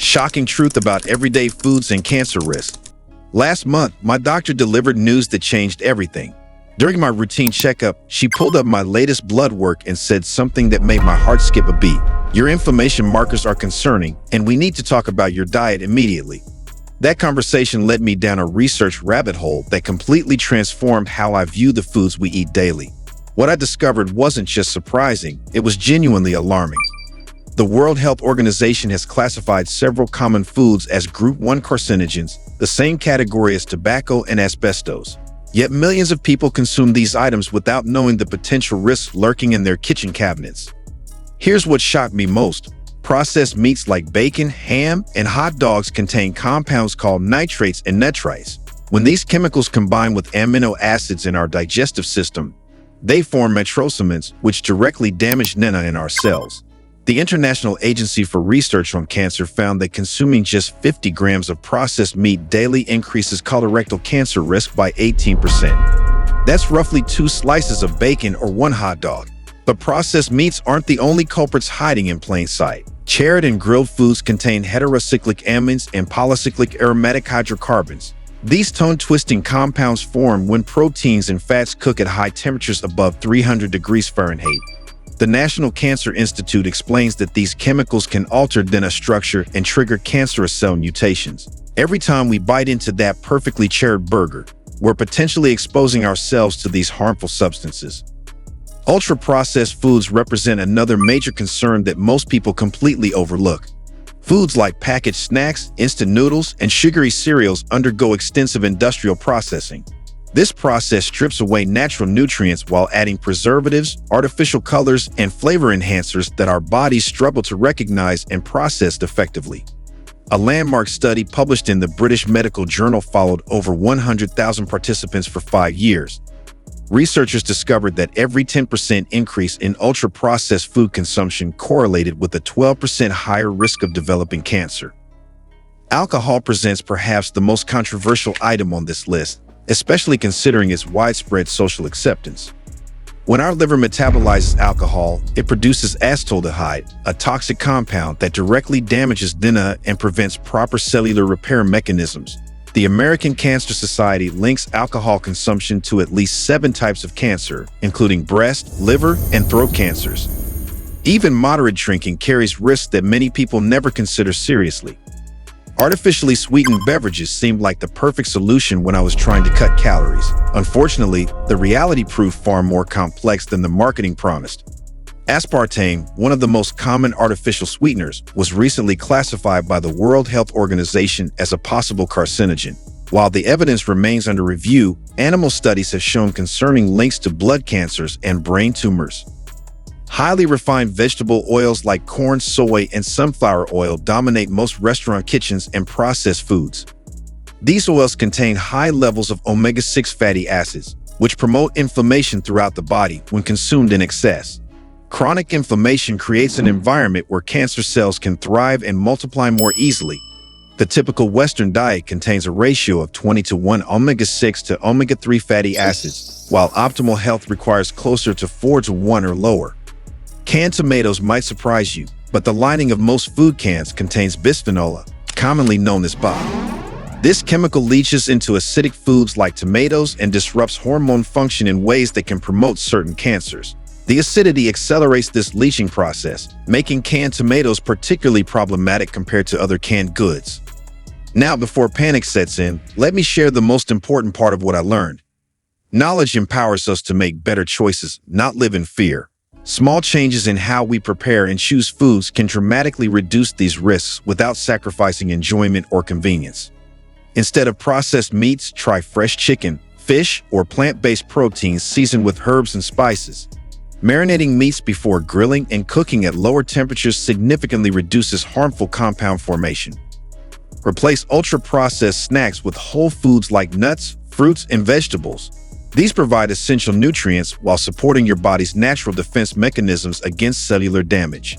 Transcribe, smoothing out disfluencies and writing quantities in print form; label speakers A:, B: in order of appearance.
A: Shocking truth about everyday foods and cancer risk. Last month, my doctor delivered news that changed everything. During my routine checkup, she pulled up my latest blood work and said something that made my heart skip a beat. Your inflammation markers are concerning, and we need to talk about your diet immediately. That conversation led me down a research rabbit hole that completely transformed how I view the foods we eat daily. What I discovered wasn't just surprising, it was genuinely alarming. The World Health Organization has classified several common foods as Group 1 carcinogens, the same category as tobacco and asbestos. Yet millions of people consume these items without knowing the potential risks lurking in their kitchen cabinets. Here's what shocked me most. Processed meats like bacon, ham, and hot dogs contain compounds called nitrates and nitrites. When these chemicals combine with amino acids in our digestive system, they form nitrosamines, which directly damage NANA in our cells. The International Agency for Research on Cancer found that consuming just 50 grams of processed meat daily increases colorectal cancer risk by 18%. That's roughly 2 slices of bacon or 1 hot dog. But processed meats aren't the only culprits hiding in plain sight. Charred and grilled foods contain heterocyclic amines and polycyclic aromatic hydrocarbons. These tone-twisting compounds form when proteins and fats cook at high temperatures above 300 degrees Fahrenheit. The National Cancer Institute explains that these chemicals can alter DNA structure and trigger cancerous cell mutations. Every time we bite into that perfectly charred burger, we're potentially exposing ourselves to these harmful substances. Ultra-processed foods represent another major concern that most people completely overlook. Foods like packaged snacks, instant noodles, and sugary cereals undergo extensive industrial processing. This process strips away natural nutrients while adding preservatives, artificial colors, and flavor enhancers that our bodies struggle to recognize and process effectively. A landmark study published in the British Medical Journal followed over 100,000 participants for 5 years. Researchers discovered that every 10% increase in ultra-processed food consumption correlated with a 12% higher risk of developing cancer. Alcohol presents perhaps the most controversial item on this list, especially considering its widespread social acceptance. When our liver metabolizes alcohol, it produces acetaldehyde, a toxic compound that directly damages DNA and prevents proper cellular repair mechanisms. The American Cancer Society links alcohol consumption to at least 7 types of cancer, including breast, liver, and throat cancers. Even moderate drinking carries risks that many people never consider seriously. Artificially sweetened beverages seemed like the perfect solution when I was trying to cut calories. Unfortunately, the reality proved far more complex than the marketing promised. Aspartame, one of the most common artificial sweeteners, was recently classified by the World Health Organization as a possible carcinogen. While the evidence remains under review, animal studies have shown concerning links to blood cancers and brain tumors. Highly refined vegetable oils like corn, soy, and sunflower oil dominate most restaurant kitchens and processed foods. These oils contain high levels of omega-6 fatty acids, which promote inflammation throughout the body when consumed in excess. Chronic inflammation creates an environment where cancer cells can thrive and multiply more easily. The typical Western diet contains a ratio of 20:1 omega-6 to omega-3 fatty acids, while optimal health requires closer to 4:1 or lower. Canned tomatoes might surprise you, but the lining of most food cans contains bisphenol A, commonly known as BA. This chemical leaches into acidic foods like tomatoes and disrupts hormone function in ways that can promote certain cancers. The acidity accelerates this leaching process, making canned tomatoes particularly problematic compared to other canned goods. Now, before panic sets in, let me share the most important part of what I learned. Knowledge empowers us to make better choices, not live in fear. Small changes in how we prepare and choose foods can dramatically reduce these risks without sacrificing enjoyment or convenience. Instead of processed meats, try fresh chicken, fish, or plant-based proteins seasoned with herbs and spices. Marinating meats before grilling and cooking at lower temperatures significantly reduces harmful compound formation. Replace ultra-processed snacks with whole foods like nuts, fruits, and vegetables. These provide essential nutrients while supporting your body's natural defense mechanisms against cellular damage.